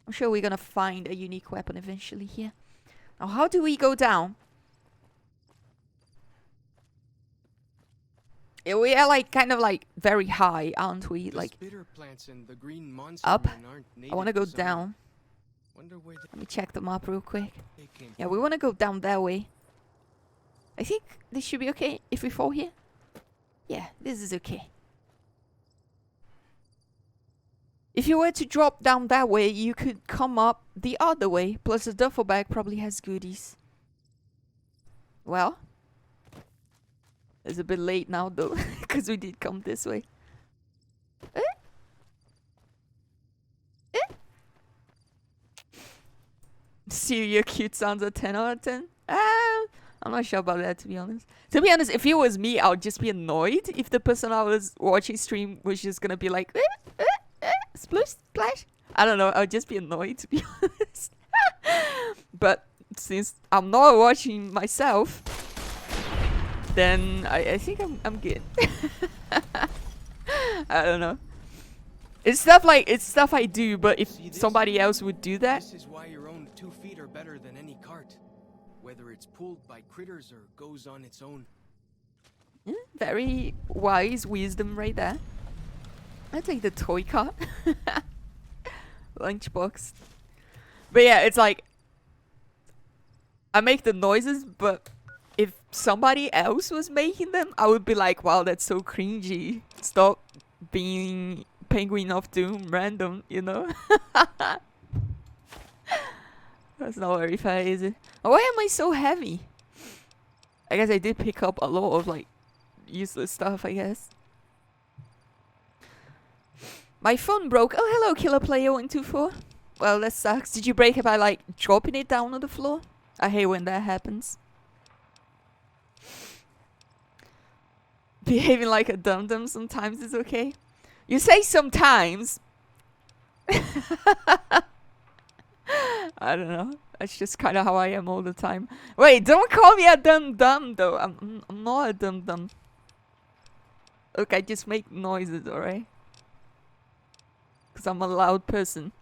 I'm sure we're gonna find a unique weapon eventually here. Now, how do we go down? Yeah, we are like kind of like very high, aren't we? The Like spitter plants and the green monster up. men aren't I want to go native to Summer. down. Wonder where Let me check the map real quick. they came Yeah, from. we want to go down that way. I think this should be okay if we fall here. Yeah, this is okay. If you were to drop down that way, you could come up the other way. Plus the duffel bag probably has goodies. Well, it's a bit late now though, because we did come this way. Eh? Eh? Syria cute sounds a 10 out of 10. I'm not sure about that, to be honest. To be honest, if it was me, I would just be annoyed if the person I was watching stream was just gonna be like, splish, splash. I don't know, I would just be annoyed, to be honest. But since I'm not watching myself, then I think I'm good. I don't know. It's stuff I do, but if somebody else would do that, This is why your own 2 feet are better than any cart. Whether it's pulled by critters or goes on its own. very wise wisdom right there. I take the toy cart. Lunchbox. But yeah, it's like I make the noises, but if somebody else was making them, I would be like, wow, that's so cringy. Stop being Penguin of Doom random, you know? That's not very fair, is it? Oh, why am I so heavy? I guess I did pick up a lot of like useless stuff, I guess. My phone broke. Oh, hello, Killer Player 124. Well, that sucks. Did you break it by like dropping it down on the floor? I hate when that happens. Behaving like a dum-dum sometimes is okay. You say sometimes. I don't know. That's just kind of how I am all the time. Wait, don't call me a dum-dum though. I'm not a dum-dum. Look, I just make noises, alright? Because I'm a loud person.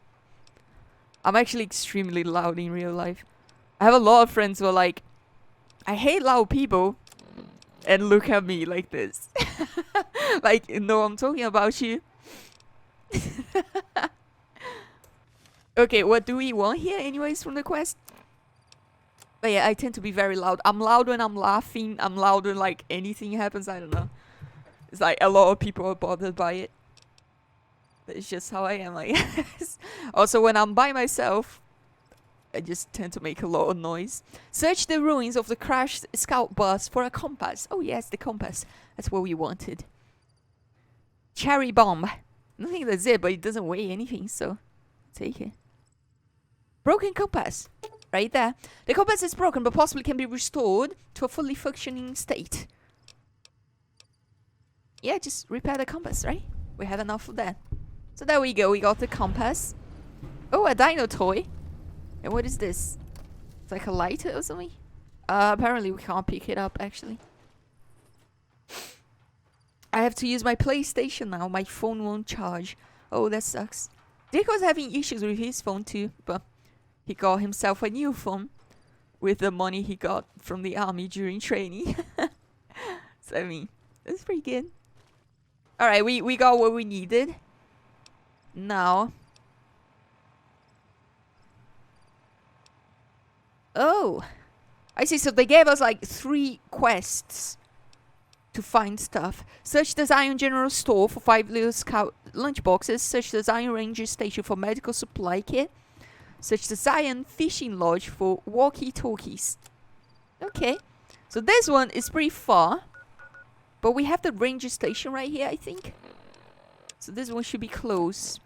I'm actually extremely loud in real life. I have a lot of friends who are like, I hate loud people. And look at me like this. Like, no, I'm talking about you. Okay, what do we want here anyways from the quest? But yeah, I tend to be very loud. I'm loud when I'm laughing. I'm loud when like anything happens. I don't know. It's like a lot of people are bothered by it. But it's just how I am, I guess. Also, when I'm by myself, I just tend to make a lot of noise. Search the ruins of the crashed scout bus for a compass. Oh yes, the compass. That's what we wanted. Cherry bomb. I don't think that's it, but it doesn't weigh anything, so take it. Broken compass. Right there. The compass is broken, but possibly can be restored to a fully functioning state. Yeah, just repair the compass, right? We have enough of that. So there we go, we got the compass. Oh, a dino toy. And what is this? It's like a lighter or something? Apparently we can't pick it up, actually. I have to use my PlayStation now. My phone won't charge. Oh, that sucks. Dick was having issues with his phone too, but he got himself a new phone with the money he got from the army during training. So, I mean, that's pretty good. Alright, we got what we needed. Now... Oh, I see. So they gave us like 3 quests to find stuff. Search the Zion General Store for 5 little scout lunchboxes. Search the Zion Ranger Station for medical supply kit. Search the Zion Fishing Lodge for walkie-talkies. Okay, so this one is pretty far, but we have the Ranger Station right here, I think. So this one should be close.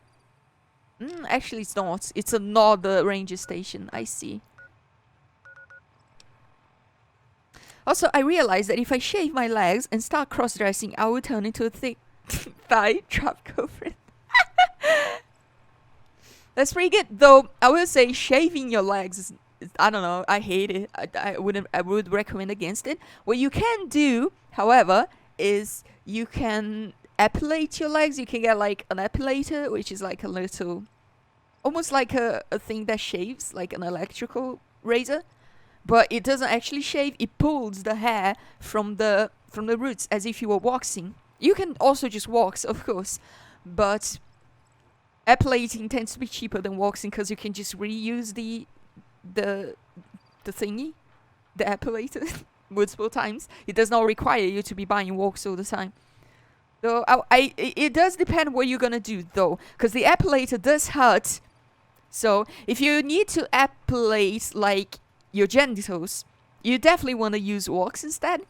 Actually, it's not. It's another Ranger Station. I see. Also, I realized that if I shave my legs and start cross-dressing, I will turn into a thick thigh trap girlfriend. That's pretty good, though. I will say shaving your legs is, I don't know, I hate it. I would recommend against it. What you can do, however, is you can epilate your legs. You can get like an epilator, which is like a little almost like a thing that shaves, like an electrical razor, but it doesn't actually shave. It pulls the hair from the roots as if you were waxing. You can also just wax, of course, but epilating tends to be cheaper than waxing because you can just reuse the thingy, the epilator, multiple times. It does not require you to be buying wax all the time. Though it does depend what you're gonna do though, because the epilator does hurt. So if you need to epilate like your genitals, you definitely want to use wax instead.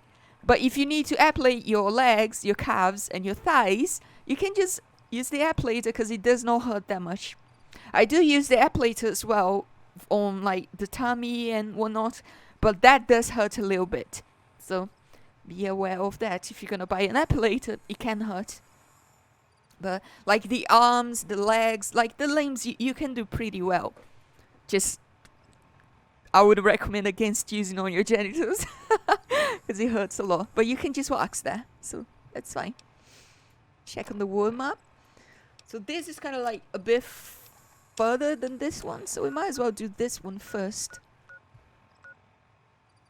But if you need to epilate your legs, your calves, and your thighs, you can just use the epilator because it does not hurt that much. I do use the epilator as well on like the tummy and whatnot, but that does hurt a little bit. So be aware of that. If you're gonna buy an epilator, it can hurt. But like the arms, the legs, like the limbs, you can do pretty well. Just I would recommend against using on your genitals because it hurts a lot. But you can just wax there, so that's fine. Check on the world map. So this is kind of like a bit further than this one, so we might as well do this one first.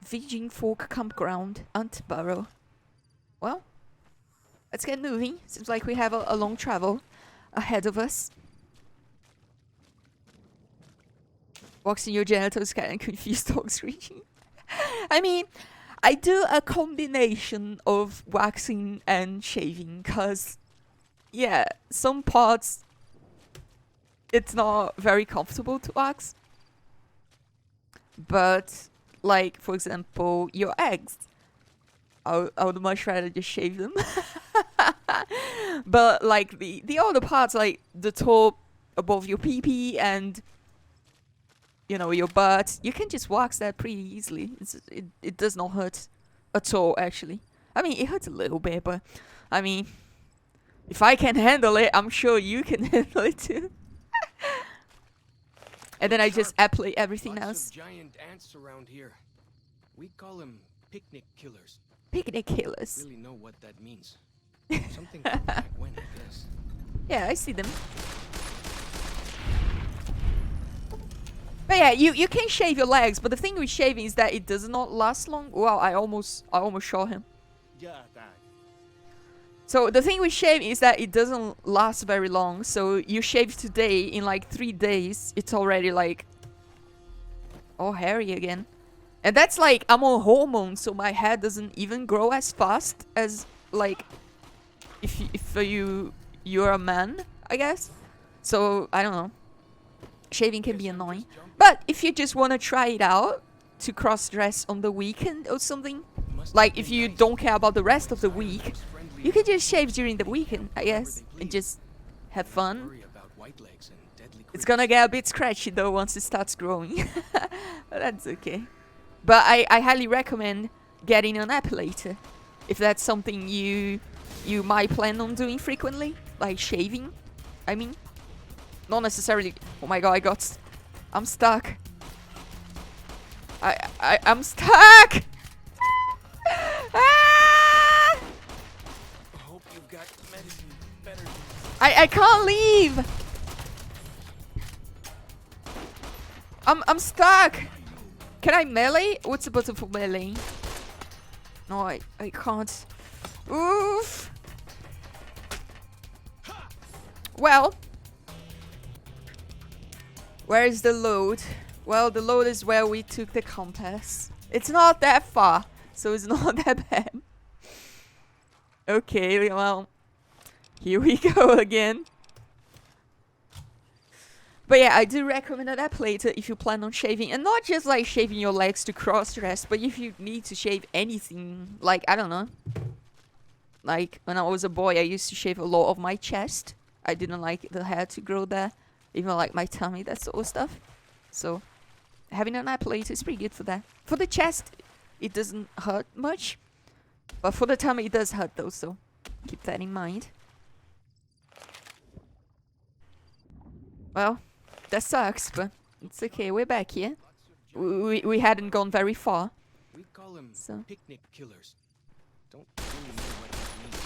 Virgin Fork Campground, Antborough. Well, let's get moving. Seems like we have a long travel ahead of us. Waxing your genitals can confuse dog screeching. I mean, I do a combination of waxing and shaving because, yeah, some parts it's not very comfortable to wax. But, like, for example, your eggs. I would much rather just shave them. But, like, the other parts, like the top above your pee-pee and, you know, your butt, you can just wax that pretty easily. It does not hurt at all, actually. I mean, it hurts a little bit, but, I mean, if I can handle it, I'm sure you can handle it too. And then I just epilate everything Lots else. of giant ants around here. We call them picnic killers. Picnic killers. Really know what that means. Something from back when, I guess. Yeah, I see them. But yeah, you can shave your legs, but the thing with shaving is that it does not last long. Wow, I almost shot him. So the thing with shaving is that it doesn't last very long. So you shave today, in like 3 days, it's already like all hairy again. And that's like, I'm on hormones, so my hair doesn't even grow as fast as like if you're a man, I guess. So I don't know. Shaving can be annoying. But if you just want to try it out to cross-dress on the weekend or something, like if you don't care about the rest of the week, you can just shave during the weekend, I guess, and just have fun. It's gonna get a bit scratchy though once it starts growing. But that's okay. But I highly recommend getting an epilator if that's something you might plan on doing frequently, like shaving, I mean. Not necessarily. Oh my god, I'm stuck. I'm stuck! Ah! I hope you've got medicine better than I can't leave! I'm stuck! Can I melee? What's the button for melee? No, I can't. Oof! Well, where is the load? Well, the load is where we took the compass. It's not that far, so it's not that bad. Okay, well, here we go again. But yeah, I do recommend an epilator if you plan on shaving. And not just like shaving your legs to cross-dress, but if you need to shave anything, like, I don't know. Like, when I was a boy, I used to shave a lot of my chest. I didn't like the hair to grow there. Even like my tummy, that sort of stuff. So, having an epilator is pretty good for that. For the chest, it doesn't hurt much. But for the tummy, it does hurt though, so keep that in mind. Well, that sucks, but it's okay. We're back here. We hadn't gone very far. We call them So. picnic killers. Don't really know what that means.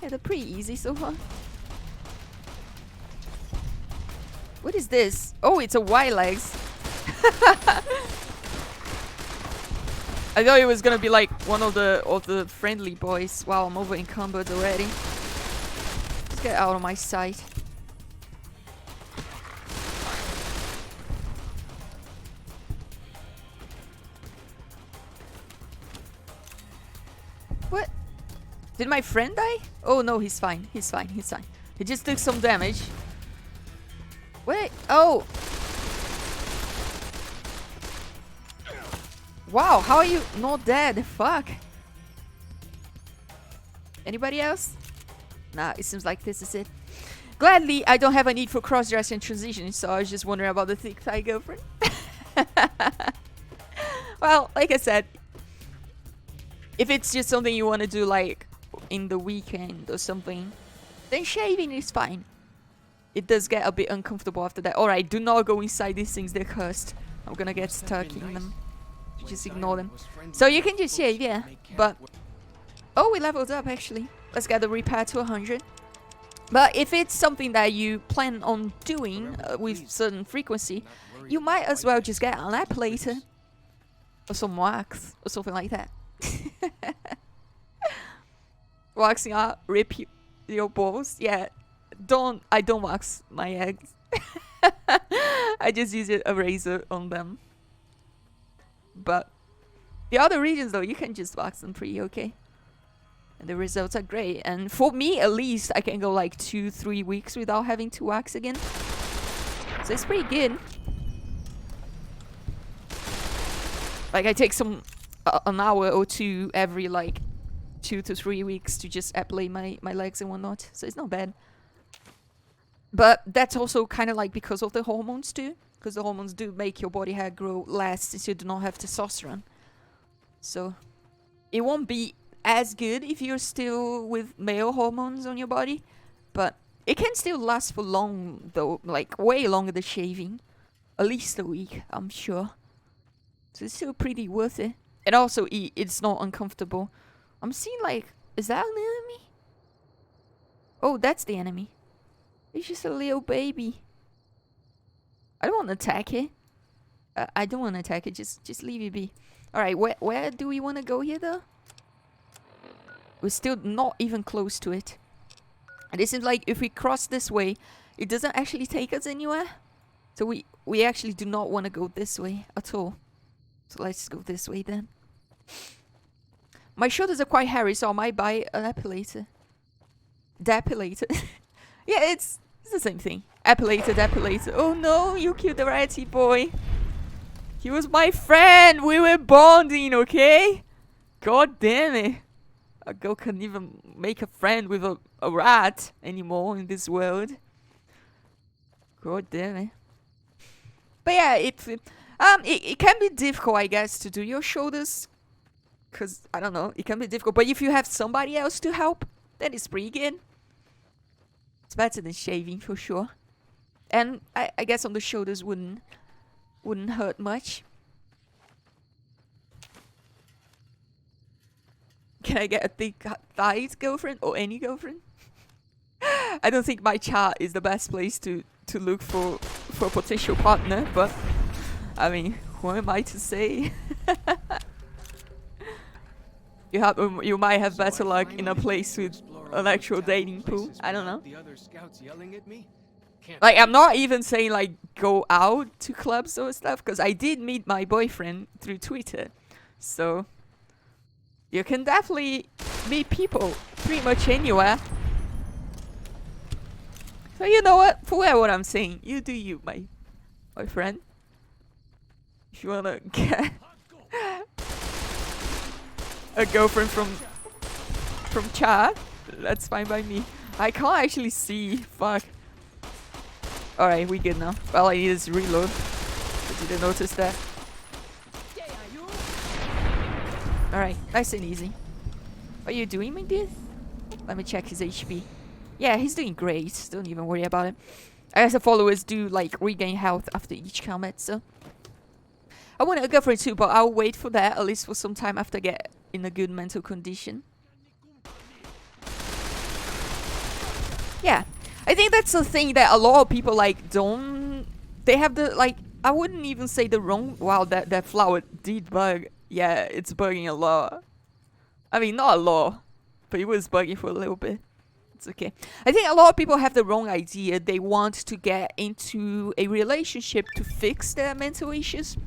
Yeah, they're pretty easy so far. What is this? Oh, it's a wide legs. I thought it was gonna be like one of the friendly boys. Wow, I'm over encumbered already. Let's get out of my sight. What? Did my friend die? Oh no, he's fine. He's fine. He's fine. He just took some damage. Wait. Oh. Wow, how are you not dead? Fuck. Anybody else? Nah, it seems like this is it. Gladly, I don't have a need for cross-dress and transition, so I was just wondering about the thick thigh girlfriend. Well, like I said, if it's just something you want to do like in the weekend or something, then shaving is fine. It does get a bit uncomfortable after that. Alright, do not go inside these things, they're cursed. I'm gonna get stuck in them. Just ignore them. So you can just shave, yeah. But oh, we leveled up actually. Let's get the repair to 100. But if it's something that you plan on doing with certain frequency, you might as well just get an epilator or some wax or something like that. Waxing out, rip your balls. Yeah, I don't wax my eggs. I just use a razor on them. But the other regions though, you can just wax them pretty okay. And the results are great. And for me at least, I can go like 2-3 weeks without having to wax again. So it's pretty good. Like I take an hour or two every like 2 to 3 weeks to just epilate my legs and whatnot. So it's not bad. But that's also kind of like because of the hormones too. Because the hormones do make your body hair grow less since you do not have testosterone. So it won't be as good if you're still with male hormones on your body. But it can still last for long though. Like way longer than shaving. At least a week, I'm sure. So it's still pretty worth it. And also it's not uncomfortable. I'm seeing like, is that an enemy? Oh, that's the enemy. It's just a little baby. I don't want to attack it. I don't want to attack it. Just leave it be. Alright, where do we want to go here though? We're still not even close to it. And it seems like if we cross this way, it doesn't actually take us anywhere. So we actually do not want to go this way at all. So let's go this way then. My shoulders are quite hairy, so I might buy an epilator. Depilator. Yeah, it's the same thing. Epilator, depilator. Oh no, you killed the ratty boy. He was my friend. We were bonding, okay? God damn it. A girl can't even make a friend with a rat anymore in this world. God damn it. But yeah, it can be difficult, I guess, to do your shoulders. Because, I don't know, it can be difficult. But if you have somebody else to help, then it's pretty good. It's better than shaving for sure. And I guess on the shoulders wouldn't hurt much. Can I get a thick thighs girlfriend or any girlfriend? I don't think my chart is the best place to look for a potential partner, but I mean, who am I to say? You might have better luck in a place with an actual dating pool. I don't know. Like, I'm not even saying like go out to clubs or stuff, because I did meet my boyfriend through Twitter. So you can definitely meet people pretty much anywhere. So you know what? Forget what I'm saying. You do you, my friend. If you wanna get a girlfriend from chat, that's fine by me. I can't actually see. Fuck. Alright, we good now. All I need is reload. I didn't notice that. Alright, nice and easy. What are you doing, my dude? Let me check his HP. Yeah, he's doing great. Don't even worry about it. I guess the followers do like regain health after each combat, so I want a girlfriend too, but I'll wait for that, at least for some time after I get in a good mental condition. Yeah, I think that's the thing that a lot of people like don't they have the, like, I wouldn't even say the wrong. Wow, that flower did bug. Yeah, it's bugging a lot. I mean, not a lot, but it was bugging for a little bit. It's okay. I think a lot of people have the wrong idea. They want to get into a relationship to fix their mental issues,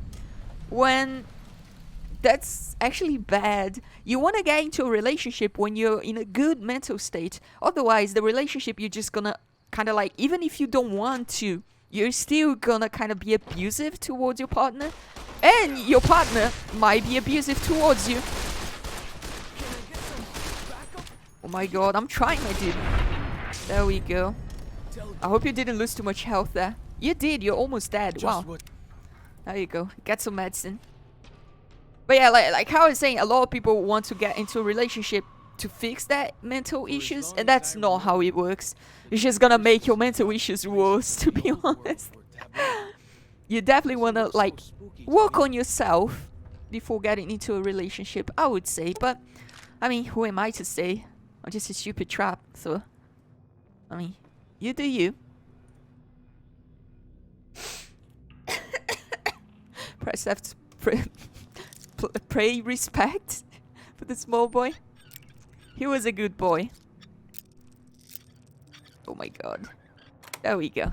when that's actually bad. You want to get into a relationship when you're in a good mental state. Otherwise, the relationship, you're just gonna kind of like, even if you don't want to, you're still gonna kind of be abusive towards your partner. And your partner might be abusive towards you. Oh my god, I'm trying, my dude. There we go. I hope you didn't lose too much health there. You did, you're almost dead. Wow. There you go. Get some medicine. But yeah, like how I was saying, a lot of people want to get into a relationship to fix that mental issues, and that's not how it works. It's just gonna make your mental issues worse, to be honest. You definitely wanna, like, work on yourself before getting into a relationship, I would say. But, I mean, who am I to say? I'm just a stupid trap, so... I mean, you do you. Press F to pray respect for the small boy. He was a good boy. Oh my god. There we go.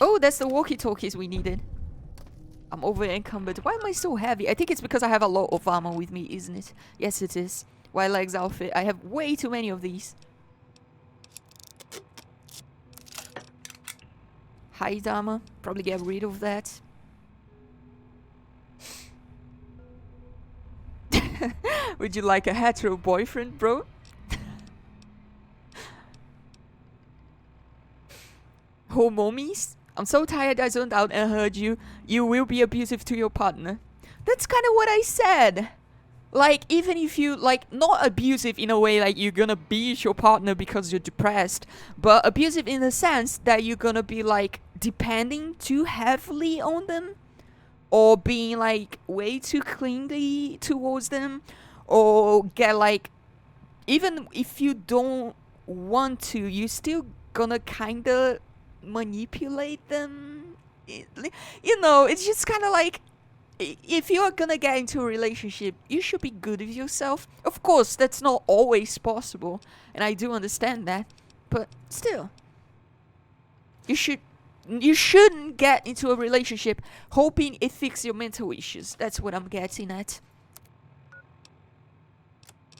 Oh, that's the walkie-talkies we needed. I'm over encumbered. Why am I so heavy? I think it's because I have a lot of armor with me, isn't it? Yes, it is. White legs outfit. I have way too many of these. Hide armor. Probably get rid of that. Would you like a hetero boyfriend, bro? Homomies? I'm so tired I zoned out and heard you. You will be abusive to your partner. That's kind of what I said. Like, even if you, like, not abusive in a way like you're gonna beat your partner because you're depressed, but abusive in the sense that you're gonna be, like, depending too heavily on them, or being, like, way too clingy towards them, or get, like, even if you don't want to, you're still gonna kinda manipulate them. You know, it's just kind of like, if you're gonna get into a relationship, you should be good with yourself. Of course, that's not always possible, and I do understand that, but still, you shouldn't get into a relationship hoping it fixes your mental issues. That's what I'm getting at.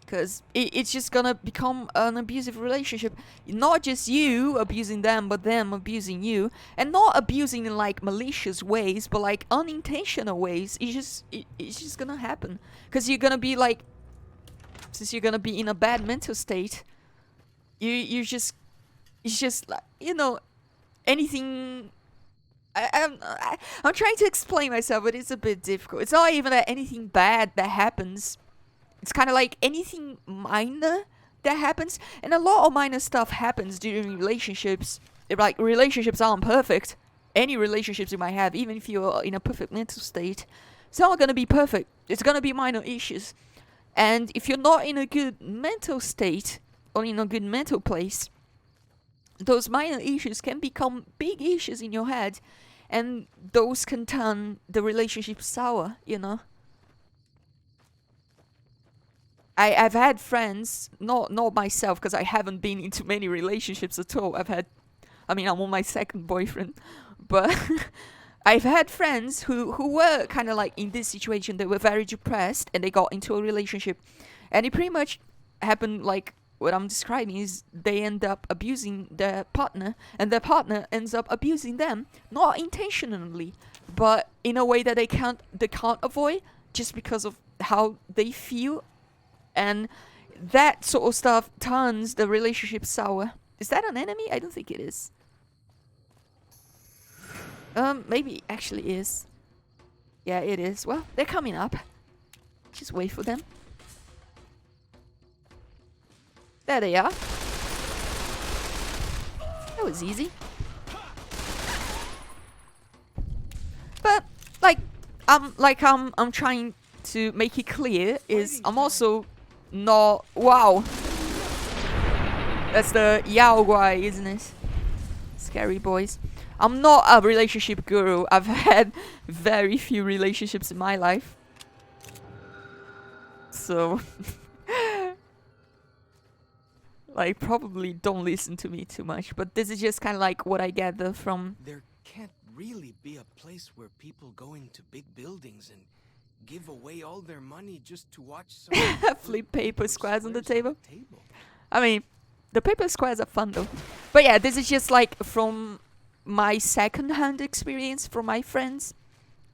Because it's just gonna become an abusive relationship. Not just you abusing them, but them abusing you. And not abusing in, like, malicious ways, but, like, unintentional ways. It's just gonna happen. Because you're gonna be, like... Since you're gonna be in a bad mental state, it's just, like, you know, anything... I'm trying to explain myself, but it's a bit difficult. It's not even that anything bad that happens... It's kind of like anything minor that happens, and a lot of minor stuff happens during relationships. Like, relationships aren't perfect. Any relationships you might have, even if you're in a perfect mental state, it's not gonna be perfect. It's gonna be minor issues. And if you're not in a good mental state, or in a good mental place, those minor issues can become big issues in your head, and those can turn the relationship sour, you know? I've had friends, not myself, because I haven't been into many relationships at all. I'm on my second boyfriend, but I've had friends who were kind of like in this situation. They were very depressed and they got into a relationship, and it pretty much happened like what I'm describing. Is they end up abusing their partner, and their partner ends up abusing them, not intentionally, but in a way that they can't avoid, just because of how they feel. And that sort of stuff turns the relationship sour. Is that an enemy? I don't think it is. Maybe it actually is. Yeah, it is. Well, they're coming up. Just wait for them. There they are. That was easy. But, I'm trying to make it clear is I'm also not... Wow. That's the Yao Guai, isn't it? Scary boys. I'm not a relationship guru. I've had very few relationships in my life. So, like, probably don't listen to me too much. But this is just kind of like what I gather from... There can't really be a place where people go into big buildings and give away all their money just to watch someone flip paper squares on the table. table. I mean, the paper squares are fun though. But yeah, this is just like from my second-hand experience from my friends.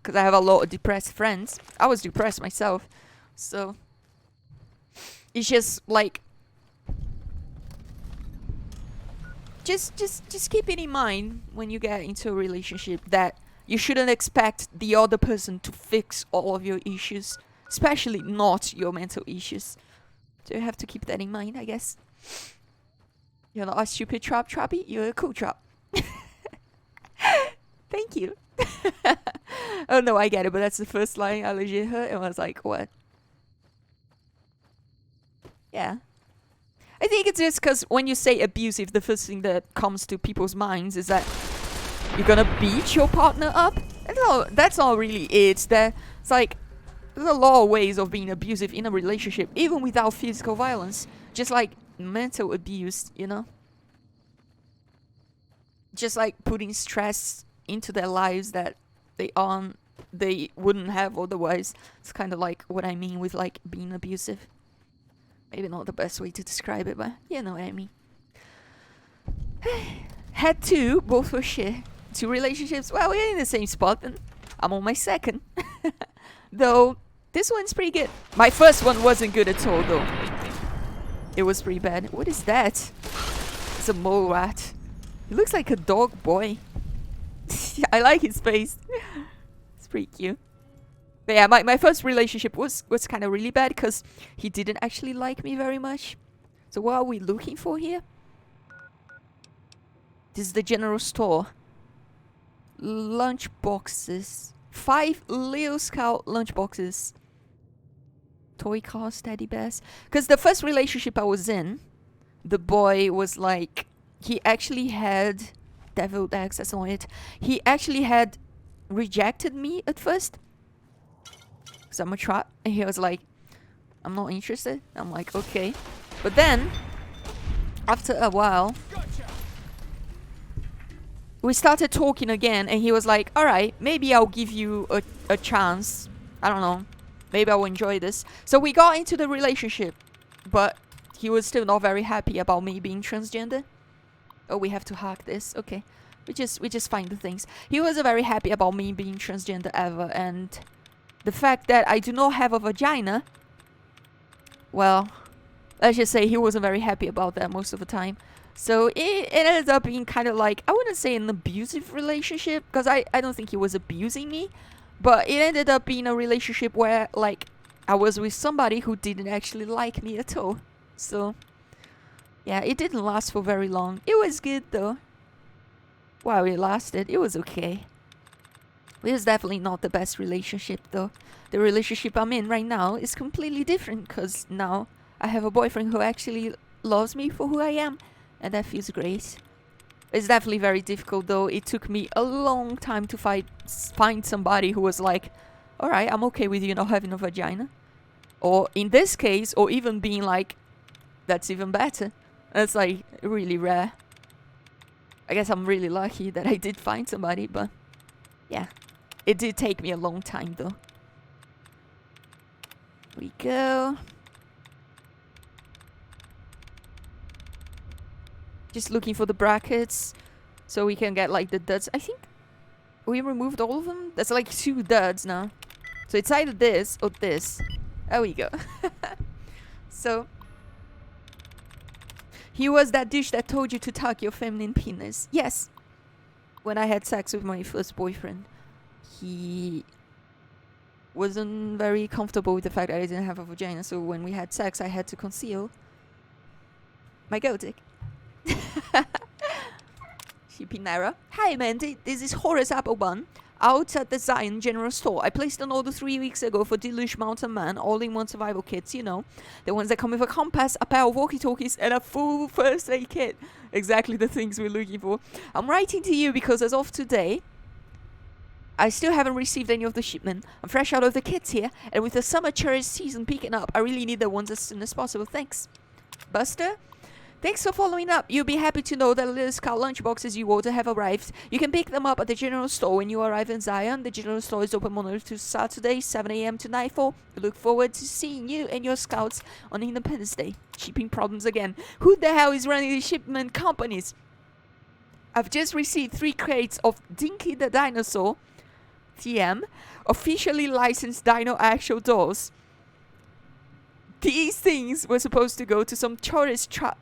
Because I have a lot of depressed friends. I was depressed myself. So, it's just like... Just keep it in mind when you get into a relationship that you shouldn't expect the other person to fix all of your issues. Especially not your mental issues. So you have to keep that in mind, I guess. You're not a stupid trappy, you're a cool trap. Thank you. Oh no, I get it, but that's the first line I legit heard and I was like, what? Yeah. I think it's just because when you say abusive, the first thing that comes to people's minds is that you're gonna beat your partner up. That's not really it. It's like, there's a lot of ways of being abusive in a relationship, even without physical violence. Just like mental abuse, you know? Just like putting stress into their lives that they wouldn't have otherwise. It's kind of like what I mean with like being abusive. Maybe not the best way to describe it, but you know what I mean. Had two, both were shit. Two relationships, well, we're in the same spot and I'm on my second. Though, this one's pretty good. My first one wasn't good at all though. It was pretty bad. What is that? It's a mole rat. He looks like a dog boy. I like his face. It's pretty cute. But yeah, my first relationship was kind of really bad because he didn't actually like me very much. So what are we looking for here? This is the general store. Lunch boxes. 5 Leo Scout lunch boxes. Toy cars, teddy bears. Because the first relationship I was in, the boy was like... He actually had... Deviled eggs, that's not it. He actually had rejected me at first. Because I'm a trap. And he was like, I'm not interested. I'm like, okay. But then, after a while, we started talking again. And he was like, alright, maybe I'll give you a chance. I don't know. Maybe I'll enjoy this. So we got into the relationship. But he was still not very happy about me being transgender. Oh, we have to hack this. Okay. We just find the things. He wasn't very happy about me being transgender ever. And... the fact that I do not have a vagina, well, let's just say he wasn't very happy about that most of the time. So it ended up being kind of like, I wouldn't say an abusive relationship, because I don't think he was abusing me, but it ended up being a relationship where, like, I was with somebody who didn't actually like me at all. So, yeah, it didn't last for very long. It was good, though. While it lasted, it was okay. It was definitely not the best relationship though. The relationship I'm in right now is completely different because now I have a boyfriend who actually loves me for who I am and that feels great. It's definitely very difficult though. It took me a long time to find somebody who was like, alright, I'm okay with you not having a vagina. Or in this case, or even being like, that's even better. That's like really rare. I guess I'm really lucky that I did find somebody, but yeah. It did take me a long time though. Here we go. Just looking for the brackets so we can get like the duds. I think we removed all of them. There's like 2 duds now. So it's either this or this. There we go. So he was that dish that told you to tuck your feminine penis. Yes. When I had sex with my first boyfriend, he wasn't very comfortable with the fact that I didn't have a vagina. So when we had sex, I had to conceal my goat dick. Sheepy Nara. Hi Mandy, this is Horace Applebun. out at the Zion General Store. I placed an order 3 weeks ago for Deluge Mountain Man all-in-one survival kits, you know. The ones that come with a compass, a pair of walkie-talkies, and a full first aid kit. Exactly the things we're looking for. I'm writing to you because as of today, I still haven't received any of the shipment. I'm fresh out of the kits here, and with the summer tourist season picking up, I really need the ones as soon as possible. Thanks. Buster? Thanks for following up. You'll be happy to know that the little Scout lunchboxes you ordered have arrived. You can pick them up at the general store when you arrive in Zion. The general store is open Monday to Saturday, 7 a.m. to nightfall. We look forward to seeing you and your Scouts on Independence Day. Shipping problems again. Who the hell is running these shipment companies? I've just received 3 crates of Dinky the Dinosaur, TM, officially licensed Dino Actual dolls. These things were supposed to go to some tourist trap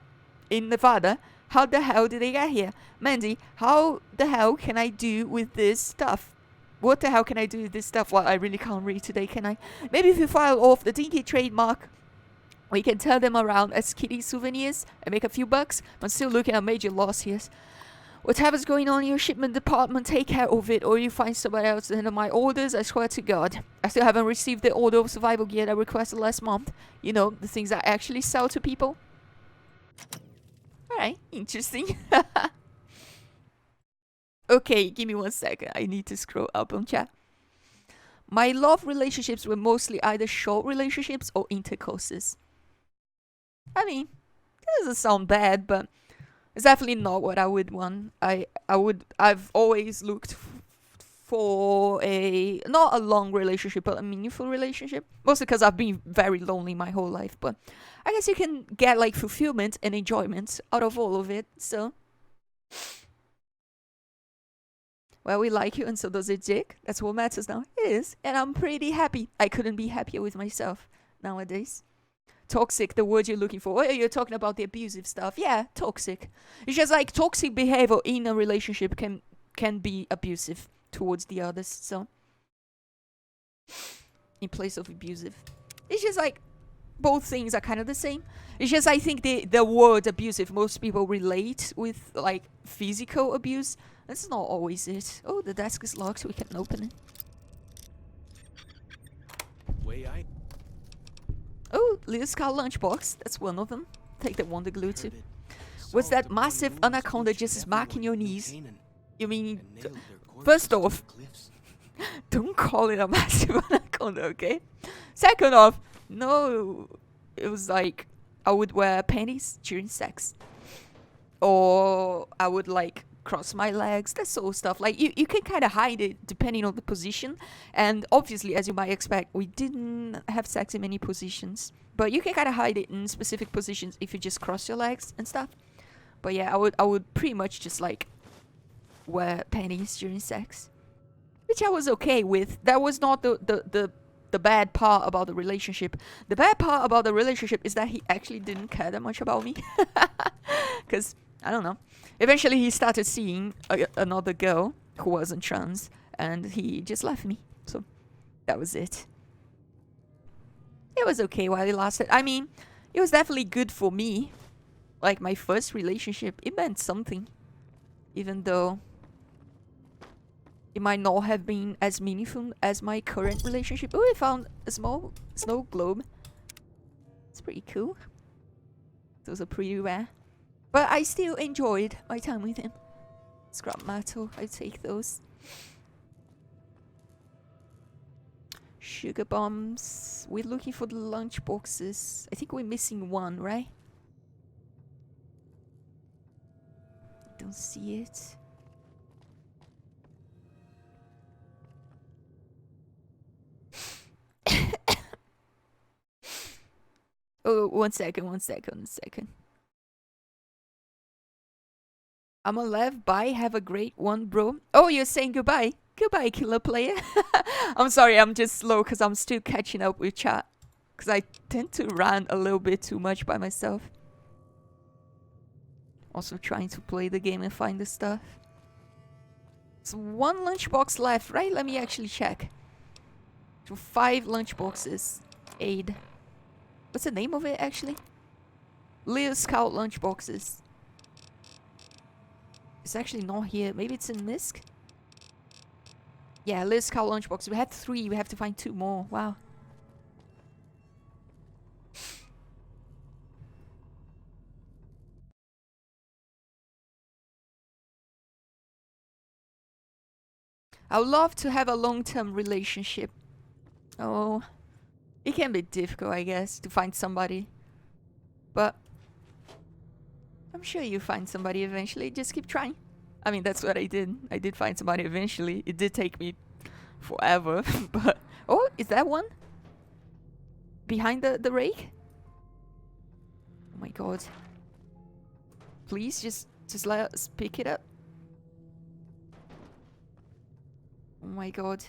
in Nevada. How the hell did they get here? Mandy, how the hell can I do with this stuff? What the hell can I do with this stuff? Well, I really can't read today, can I? Maybe if you file off the Dinky trademark, we can turn them around as kitty souvenirs and make a few bucks. I'm still looking at major loss here. Whatever's going on in your shipment department, take care of it, or you find somebody else to handle my orders, I swear to God. I still haven't received the order of survival gear I requested last month. You know, the things I actually sell to people. Alright, interesting. Okay, give me 1 second. I need to scroll up on chat. My love relationships were mostly either short relationships or intercourses. I mean, that doesn't sound bad, but it's definitely not what I would want. I've always looked for not a long relationship, but a meaningful relationship. Mostly because I've been very lonely my whole life, but I guess you can get like fulfillment and enjoyment out of all of it, so. Well, we like you and so does it, Jake. That's what matters now. It is, and I'm pretty happy. I couldn't be happier with myself nowadays. Toxic, the word you're looking for. Oh, you're talking about the abusive stuff. Yeah, toxic. It's just like toxic behavior in a relationship can be abusive towards the others, so. In place of abusive. It's just like both things are kind of the same. It's just I think the word abusive, most people relate with like physical abuse. That's not always it. Oh, the desk is locked, so we can't open it. Oh, Little Scout lunchbox. That's one of them. Take the Wonder Glue too. What's that massive anaconda just smacking your knees? You mean... First off, don't call it a massive anaconda, okay? Second off, no, it was like I would wear panties during sex. Or I would like cross my legs, that sort of stuff. Like you can kind of hide it depending on the position. And obviously, as you might expect, we didn't have sex in many positions. But you can kind of hide it in specific positions if you just cross your legs and stuff. But yeah, I would pretty much just like wear panties during sex, which I was okay with. That was not the bad part about the relationship. The bad part about the relationship is that he actually didn't care that much about me. Because, I don't know. Eventually he started seeing another girl who wasn't trans, and he just left me. So, that was it. It was okay while it lasted. I mean, it was definitely good for me. Like, my first relationship, it meant something. Even though it might not have been as meaningful as my current relationship. Oh, I found a small snow globe. It's pretty cool. Those are pretty rare. But I still enjoyed my time with him. Scrap metal, I take those. Sugar bombs. We're looking for the lunch boxes. I think we're missing one, right? Don't see it. Oh, one second. I'm on left. Bye. Have a great one, bro. Oh, you're saying goodbye. Goodbye, killer player. I'm sorry, I'm just slow because I'm still catching up with chat. Because I tend to rant a little bit too much by myself. Also trying to play the game and find the stuff. There's one lunchbox left, right? Let me actually check. So 5 lunchboxes. Aid. What's the name of it, actually? Little Scout lunchboxes. It's actually not here. Maybe it's in Misk? Yeah, Liz cow lunchbox. We had 3. We have to find 2 more. Wow. I would love to have a long-term relationship. Oh, it can be difficult, I guess, to find somebody. But I'm sure you find somebody eventually. Just keep trying. I mean, that's what I did. I did find somebody eventually. It did take me forever, but... Oh, is that one? Behind the rake? Oh my god. Please, just let us pick it up. Oh my god.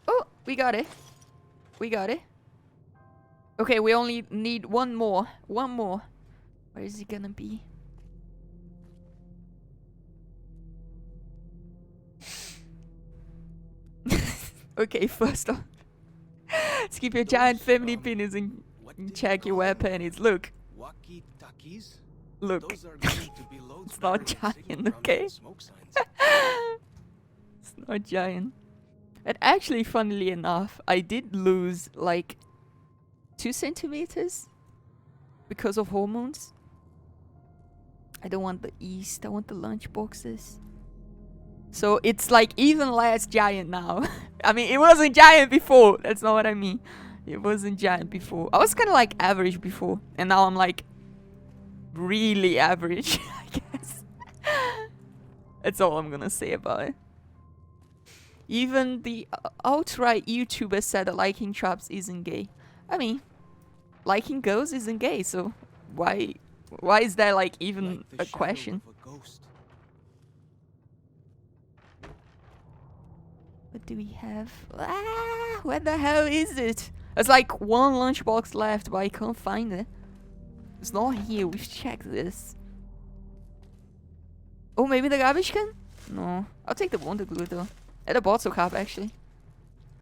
Oh, we got it. We got it. Okay, we only need 1 more. 1 more. Where is it gonna be? Okay, first off. Let's keep your giant family penis and check your weapon. It's look. Walkie-talkies? Look. Those are going to be loads It's not better than giant, signal from okay? the smoke signs. It's not giant. And actually, funnily enough, I did lose like 2 centimeters because of hormones. I don't want the yeast, I want the lunch boxes. So it's like even less giant now. I mean, it wasn't giant before. That's not what I mean. It wasn't giant before. I was kind of like average before. And now I'm like really average, I guess. That's all I'm gonna say about it. Even the outright YouTuber said that liking traps isn't gay. I mean, liking girls isn't gay, so why is that like even Like the a shadow question? of a ghost. What do we have? Ah, where the hell is it? There's like 1 lunchbox left, but I can't find it. It's not here. We've checked this. Oh, maybe the garbage can? No. I'll take the wonder glue though. At the bottle cap, actually.